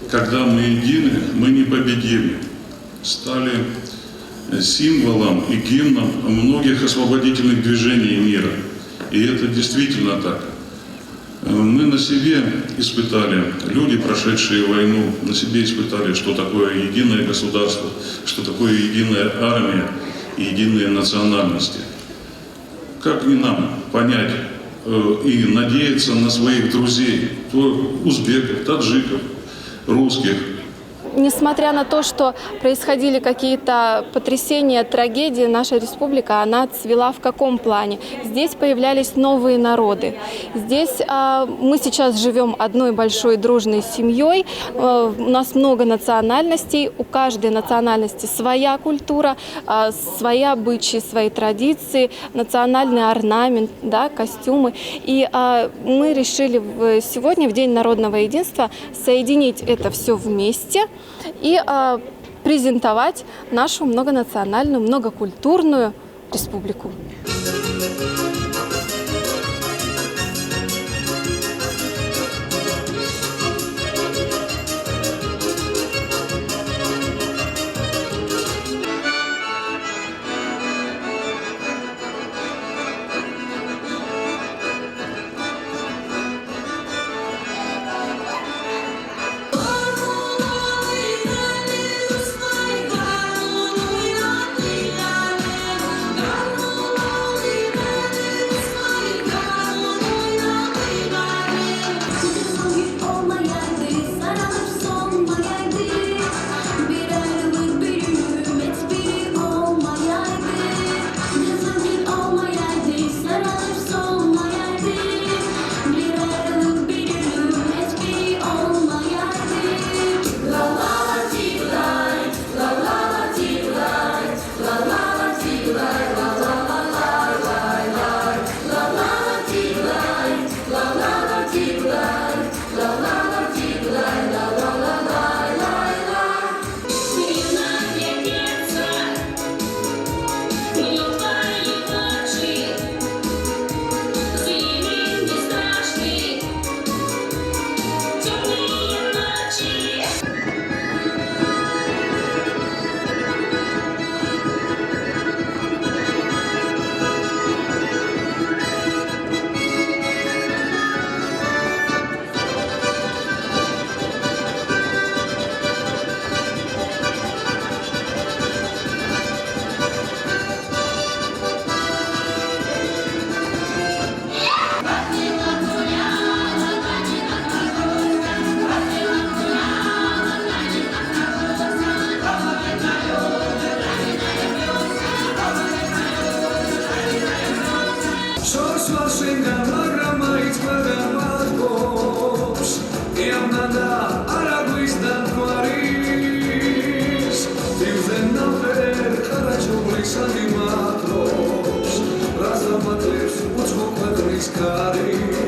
когда мы едины, мы непобедимы, стали символом и гимном многих освободительных движений мира. И это действительно так. Мы на себе испытали, люди, прошедшие войну, на себе испытали, что такое единое государство, что такое единая армия и единые национальности. Как не нам понять и надеяться на своих друзей, узбеков, таджиков, русских? Несмотря на то, что происходили какие-то потрясения, трагедии, наша республика, она цвела в каком плане? Здесь появлялись новые народы. Здесь мы сейчас живем одной большой дружной семьей. У нас много национальностей. У каждой национальности своя культура, свои обычаи, свои традиции, национальный орнамент, да, костюмы. И мы решили сегодня, в День народного единства, соединить это все вместе и презентовать нашу многонациональную, многокультурную республику. Razam atlers, ucmo kvadris kari.